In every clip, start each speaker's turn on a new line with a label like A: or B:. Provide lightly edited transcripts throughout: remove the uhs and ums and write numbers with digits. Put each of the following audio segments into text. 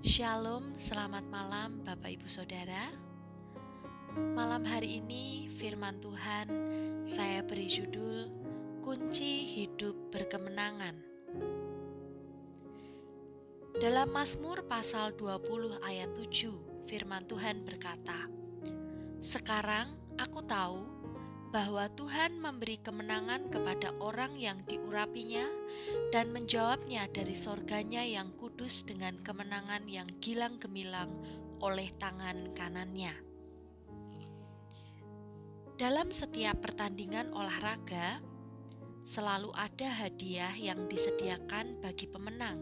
A: Shalom, selamat malam Bapak Ibu Saudara. Malam hari ini firman Tuhan saya beri judul Kunci Hidup Berkemenangan. Dalam Mazmur pasal 20 ayat 7, firman Tuhan berkata, "Sekarang aku tahu bahwa Tuhan memberi kemenangan kepada orang yang diurapinya dan menjawabnya dari sorganya yang kudus dengan kemenangan yang gilang gemilang oleh tangan kanannya." Dalam setiap pertandingan olahraga, selalu ada hadiah yang disediakan bagi pemenang.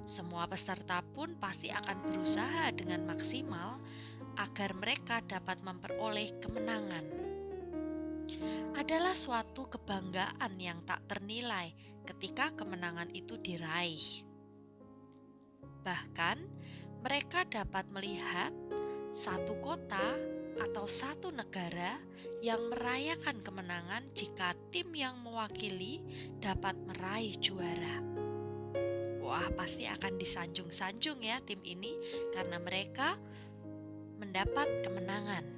A: Semua peserta pun pasti akan berusaha dengan maksimal agar mereka dapat memperoleh kemenangan. Adalah suatu kebanggaan yang tak ternilai ketika kemenangan itu diraih. Bahkan, mereka dapat melihat satu kota atau satu negara yang merayakan kemenangan jika tim yang mewakili dapat meraih juara. Wah, pasti akan disanjung-sanjung ya tim ini karena mereka mendapat kemenangan.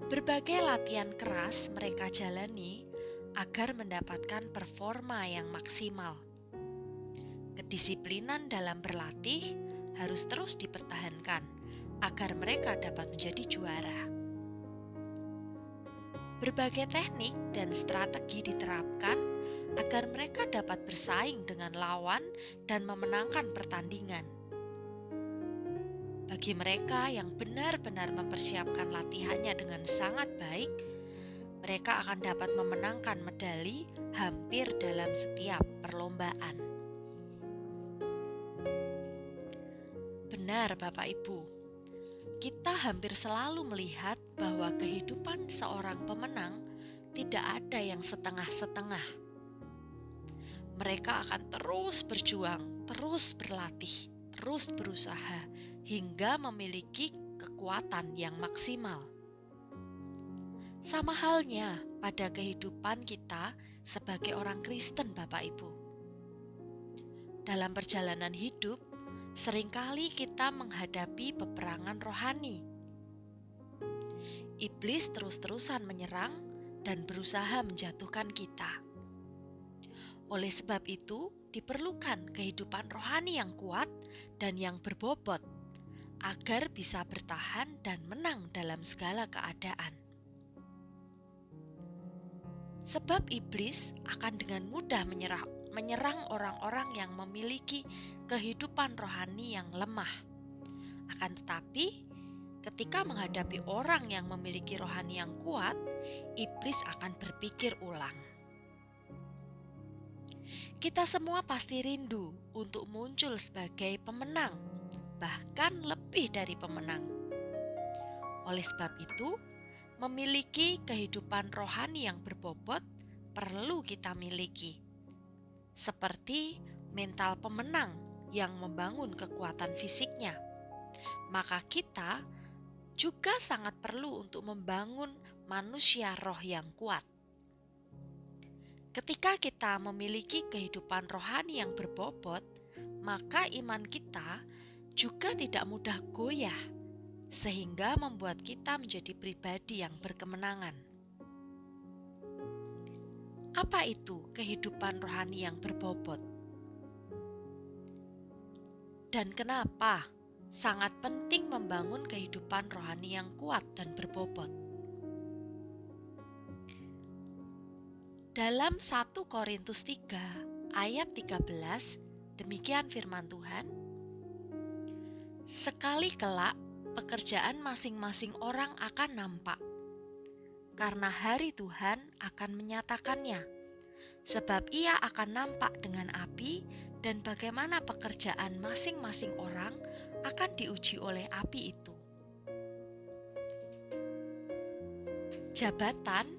A: Berbagai latihan keras mereka jalani agar mendapatkan performa yang maksimal. Kedisiplinan dalam berlatih harus terus dipertahankan agar mereka dapat menjadi juara. Berbagai teknik dan strategi diterapkan agar mereka dapat bersaing dengan lawan dan memenangkan pertandingan. Bagi mereka yang benar-benar mempersiapkan latihannya dengan sangat baik, mereka akan dapat memenangkan medali hampir dalam setiap perlombaan. Benar Bapak Ibu, kita hampir selalu melihat bahwa kehidupan seorang pemenang tidak ada yang setengah-setengah. Mereka akan terus berjuang, terus berlatih, terus berusaha, hingga memiliki kekuatan yang maksimal. Sama halnya pada kehidupan kita sebagai orang Kristen, Bapak Ibu. Dalam perjalanan hidup, seringkali kita menghadapi peperangan rohani. Iblis terus-terusan menyerang dan berusaha menjatuhkan kita. Oleh sebab itu, diperlukan kehidupan rohani yang kuat dan yang berbobot agar bisa bertahan dan menang dalam segala keadaan. Sebab iblis akan dengan mudah menyerang orang-orang yang memiliki kehidupan rohani yang lemah. Akan tetapi, ketika menghadapi orang yang memiliki rohani yang kuat, iblis akan berpikir ulang. Kita semua pasti rindu untuk muncul sebagai pemenang, bahkan lebih dari pemenang. Oleh sebab itu, memiliki kehidupan rohani yang berbobot perlu kita miliki. Seperti mental pemenang yang membangun kekuatan fisiknya, maka kita juga sangat perlu untuk membangun manusia roh yang kuat. Ketika kita memiliki kehidupan rohani yang berbobot, maka iman kita juga tidak mudah goyah, sehingga membuat kita menjadi pribadi yang berkemenangan. Apa itu kehidupan rohani yang berbobot? Dan kenapa sangat penting membangun kehidupan rohani yang kuat dan berbobot? Dalam 1 Korintus 3 ayat 13, demikian firman Tuhan, "Sekali kelak pekerjaan masing-masing orang akan nampak, karena hari Tuhan akan menyatakannya, sebab ia akan nampak dengan api, dan bagaimana pekerjaan masing-masing orang akan diuji oleh api itu." Jabatan,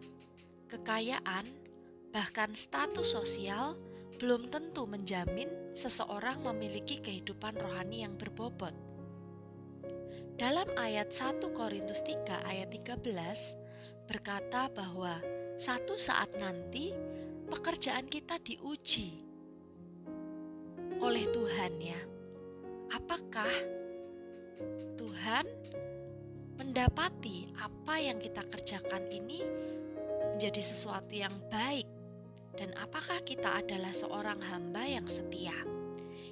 A: kekayaan, bahkan status sosial belum tentu menjamin seseorang memiliki kehidupan rohani yang berbobot. Dalam ayat 1 Korintus 3 ayat 13 berkata bahwa satu saat nanti pekerjaan kita diuji oleh Tuhan ya. apakah Tuhan mendapati apa yang kita kerjakan ini menjadi sesuatu yang baik, dan apakah kita adalah seorang hamba yang setia.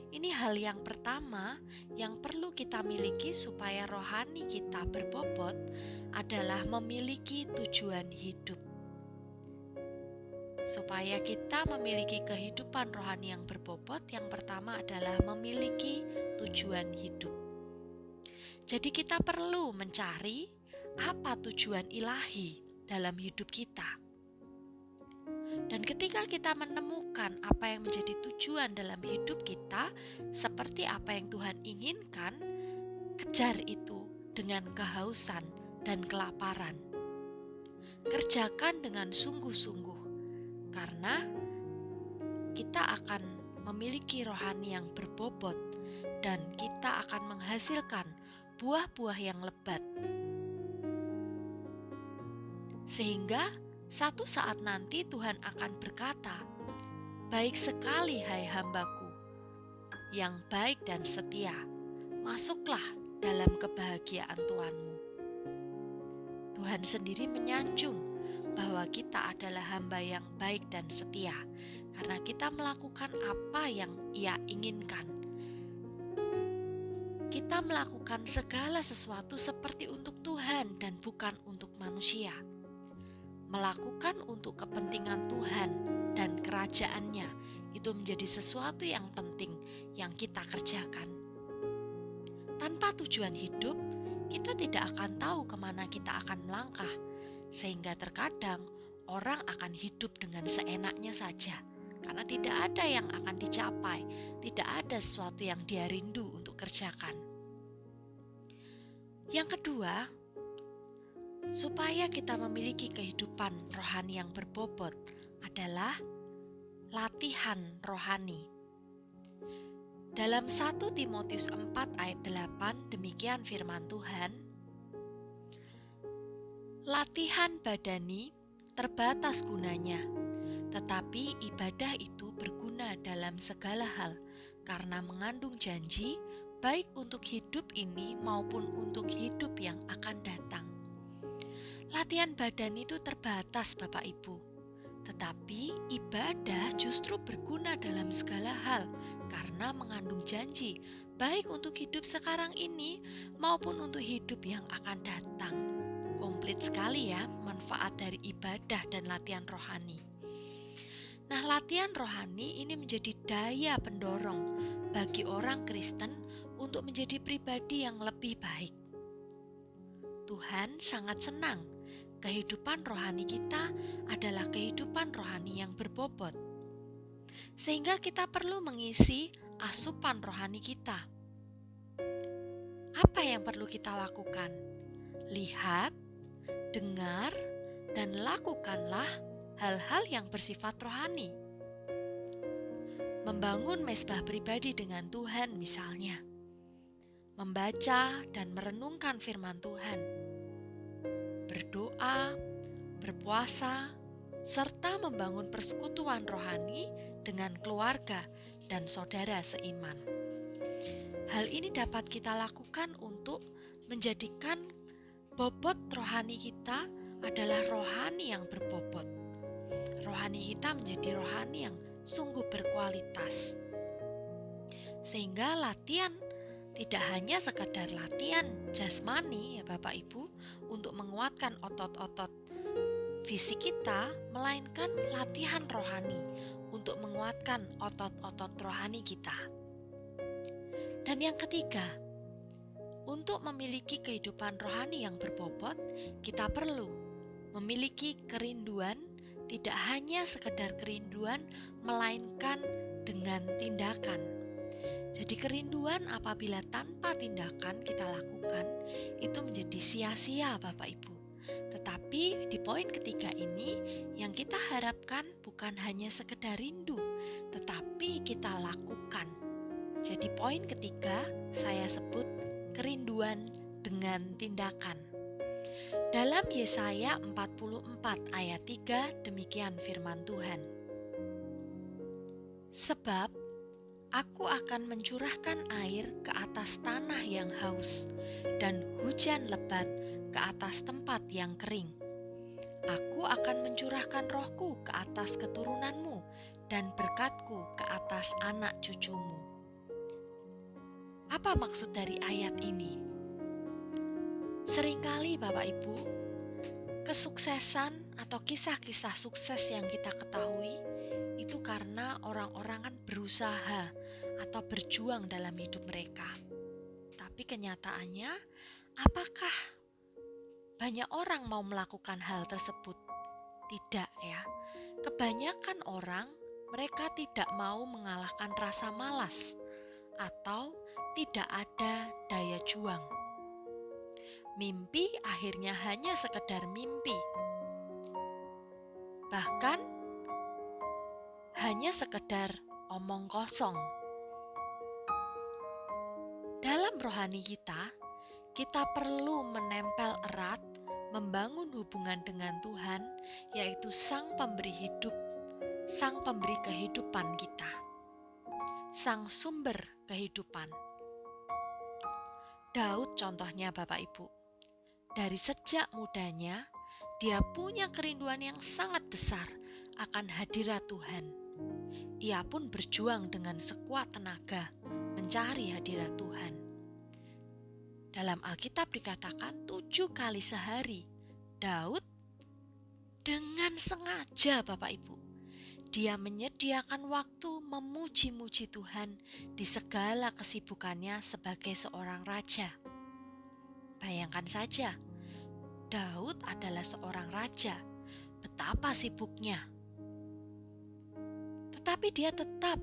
A: Ini hal yang pertama yang perlu kita miliki supaya rohani kita berbobot adalah memiliki tujuan hidup. Supaya kita memiliki kehidupan rohani yang berbobot, yang pertama adalah memiliki tujuan hidup. Jadi kita perlu mencari apa tujuan ilahi dalam hidup kita. Dan ketika kita menemukan apa yang menjadi tujuan dalam hidup kita, seperti apa yang Tuhan inginkan, kejar itu dengan kehausan dan kelaparan. Kerjakan dengan sungguh-sungguh, karena kita akan memiliki rohani yang berbobot dan kita akan menghasilkan buah-buah yang lebat. Sehingga satu saat nanti Tuhan akan berkata, "Baik sekali hai hambaku, yang baik dan setia, masuklah dalam kebahagiaan Tuhanmu." Tuhan sendiri menyanjung bahwa kita adalah hamba yang baik dan setia, karena kita melakukan apa yang Ia inginkan. Kita melakukan segala sesuatu seperti untuk Tuhan dan bukan untuk manusia. Melakukan untuk kepentingan Tuhan dan kerajaan-Nya itu menjadi sesuatu yang penting yang kita kerjakan. Tanpa tujuan hidup, kita tidak akan tahu kemana kita akan melangkah, sehingga terkadang orang akan hidup dengan seenaknya saja, karena tidak ada yang akan dicapai, tidak ada sesuatu yang dia rindu untuk kerjakan. Yang kedua, supaya kita memiliki kehidupan rohani yang berbobot adalah latihan rohani. Dalam 1 Timotius 4 ayat 8 demikian firman Tuhan, "Latihan badani terbatas gunanya, tetapi ibadah itu berguna dalam segala hal karena mengandung janji baik untuk hidup ini maupun untuk hidup yang akan datang." Latihan badan itu terbatas, Bapak Ibu, tetapi ibadah justru berguna dalam segala hal karena mengandung janji baik untuk hidup sekarang ini maupun untuk hidup yang akan datang. Komplit sekali ya manfaat dari ibadah dan latihan rohani. Nah, latihan rohani ini menjadi daya pendorong bagi orang Kristen untuk menjadi pribadi yang lebih baik. Tuhan sangat senang kehidupan rohani kita adalah kehidupan rohani yang berbobot. Sehingga kita perlu mengisi asupan rohani kita. Apa yang perlu kita lakukan? Lihat, dengar, dan lakukanlah hal-hal yang bersifat rohani. Membangun mezbah pribadi dengan Tuhan misalnya. Membaca dan merenungkan firman Tuhan. Berdoa, berpuasa, serta membangun persekutuan rohani dengan keluarga dan saudara seiman. Hal ini dapat kita lakukan untuk menjadikan bobot rohani kita adalah rohani yang berbobot. Rohani kita menjadi rohani yang sungguh berkualitas. Sehingga latihan tidak hanya sekadar latihan jasmani ya Bapak Ibu untuk menguatkan otot-otot fisik kita, melainkan latihan rohani untuk menguatkan otot-otot rohani kita. Dan yang ketiga, untuk memiliki kehidupan rohani yang berbobot, kita perlu memiliki kerinduan, tidak hanya sekedar kerinduan, melainkan dengan tindakan. Jadi kerinduan apabila tanpa tindakan kita lakukan, itu menjadi sia-sia Bapak Ibu. Tetapi di poin ketiga ini, yang kita harapkan bukan hanya sekedar rindu, tetapi kita lakukan. Jadi poin ketiga saya sebut kerinduan dengan tindakan. Dalam Yesaya 44 ayat 3 demikian firman Tuhan. Sebab Aku akan mencurahkan air ke atas tanah yang haus dan hujan lebat ke atas tempat yang kering. Aku akan mencurahkan rohku ke atas keturunanmu dan berkatku ke atas anak cucumu. Apa maksud dari ayat ini? Seringkali Bapak Ibu, kesuksesan atau kisah-kisah sukses yang kita ketahui itu karena orang-orang kan berusaha atau berjuang dalam hidup mereka. Tapi kenyataannya, apakah banyak orang mau melakukan hal tersebut? Tidak ya. Kebanyakan orang, mereka tidak mau mengalahkan rasa malas atau tidak ada daya juang. Mimpi akhirnya hanya sekedar mimpi. Bahkan hanya sekedar omong kosong. Dalam rohani kita perlu menempel erat, membangun hubungan dengan Tuhan, yaitu Sang Pemberi hidup, Sang Pemberi kehidupan kita, Sang Sumber kehidupan. Daud contohnya Bapak Ibu, dari sejak mudanya dia punya kerinduan yang sangat besar akan hadirat Tuhan. Ia pun berjuang dengan sekuat tenaga mencari hadirat Tuhan. Dalam Alkitab dikatakan 7 kali sehari, Daud dengan sengaja Bapak Ibu, dia menyediakan waktu memuji-muji Tuhan di segala kesibukannya sebagai seorang raja. Bayangkan saja, Daud adalah seorang raja, betapa sibuknya. Tetapi dia tetap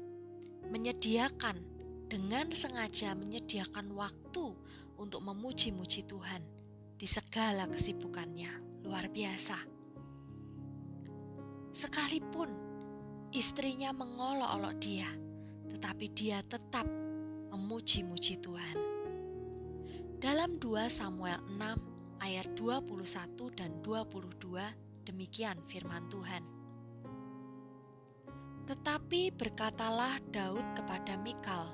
A: menyediakan, dengan sengaja menyediakan waktu untuk memuji-muji Tuhan di segala kesibukannya. Luar biasa. Sekalipun istrinya mengolok-olok dia, tetapi dia tetap memuji-muji Tuhan. Dalam 2 Samuel 6 ayat 21 dan 22 demikian firman Tuhan. Tetapi berkatalah Daud kepada Mikal,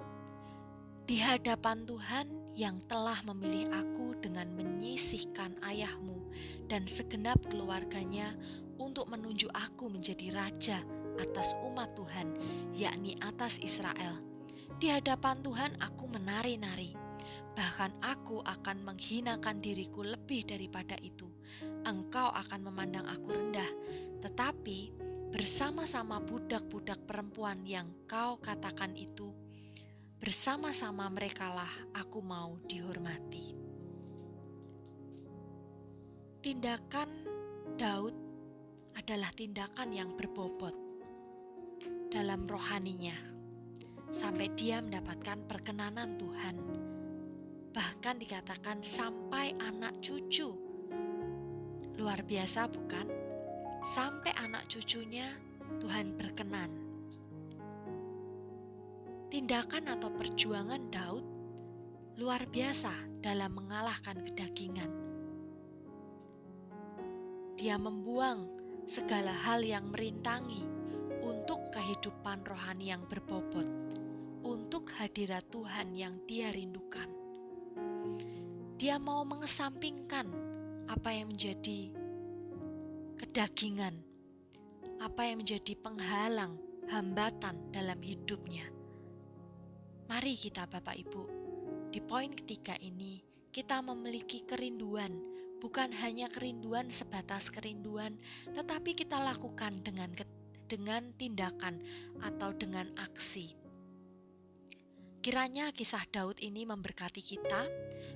A: "Di hadapan Tuhan yang telah memilih aku dengan menyisihkan ayahmu dan segenap keluarganya untuk menunjuk aku menjadi raja atas umat Tuhan, yakni atas Israel. Di hadapan Tuhan aku menari-nari, bahkan aku akan menghinakan diriku lebih daripada itu. Engkau akan memandang aku rendah, tetapi bersama-sama budak-budak perempuan yang kau katakan itu, bersama-sama merekalah aku mau dihormati." Tindakan Daud adalah tindakan yang berbobot dalam rohaninya, sampai dia mendapatkan perkenanan Tuhan. Bahkan dikatakan sampai anak cucu. Luar biasa bukan? Sampai anak cucunya Tuhan berkenan. Tindakan atau perjuangan Daud luar biasa dalam mengalahkan kedagingan. Dia membuang segala hal yang merintangi untuk kehidupan rohani yang berbobot, untuk hadirat Tuhan yang dia rindukan. Dia mau mengesampingkan apa yang menjadi kedagingan, apa yang menjadi penghalang, hambatan dalam hidupnya. Mari kita Bapak Ibu, di poin ketiga ini kita memiliki kerinduan, bukan hanya kerinduan sebatas kerinduan, tetapi kita lakukan dengan tindakan atau dengan aksi. Kiranya kisah Daud ini memberkati kita,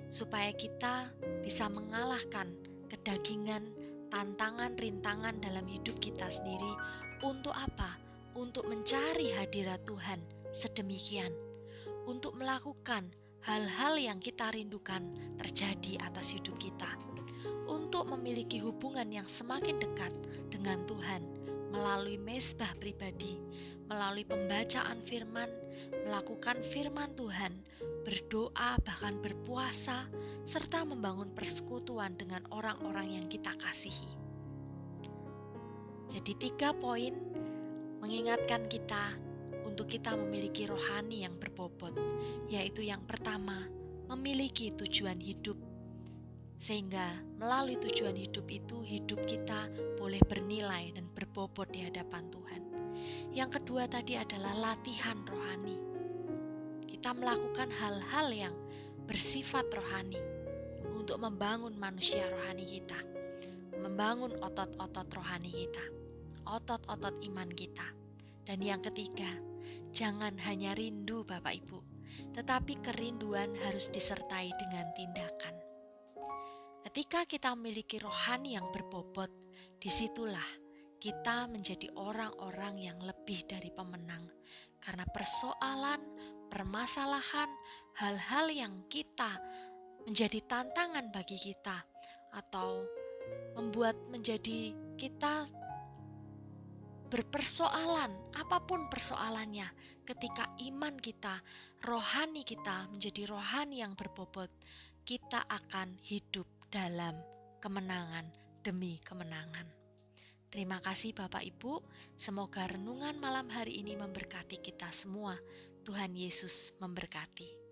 A: supaya kita bisa mengalahkan kedagingan, tantangan, rintangan dalam hidup kita sendiri. Untuk apa? Untuk mencari hadirat Tuhan sedemikian, untuk melakukan hal-hal yang kita rindukan terjadi atas hidup kita, untuk memiliki hubungan yang semakin dekat dengan Tuhan melalui mezbah pribadi, melalui pembacaan firman, melakukan firman Tuhan, berdoa, bahkan berpuasa, serta membangun persekutuan dengan orang-orang yang kita kasihi. Jadi 3 poin mengingatkan kita untuk kita memiliki rohani yang berbobot, yaitu yang pertama, memiliki tujuan hidup. Sehingga melalui tujuan hidup itu, hidup kita boleh bernilai dan berbobot di hadapan Tuhan. Yang kedua tadi adalah latihan rohani. Kita melakukan hal-hal yang bersifat rohani untuk membangun manusia rohani kita, membangun otot-otot rohani kita, otot-otot iman kita. Dan yang ketiga, jangan hanya rindu Bapak Ibu, tetapi kerinduan harus disertai dengan tindakan. Ketika kita memiliki rohani yang berbobot, disitulah kita menjadi orang-orang yang lebih dari pemenang. Karena persoalan, permasalahan, hal-hal yang kita menjadi tantangan bagi kita atau membuat menjadi kita berpersoalan, apapun persoalannya, ketika iman kita, rohani kita menjadi rohani yang berbobot, kita akan hidup dalam kemenangan demi kemenangan. Terima kasih Bapak Ibu, semoga renungan malam hari ini memberkati kita semua. Tuhan Yesus memberkati.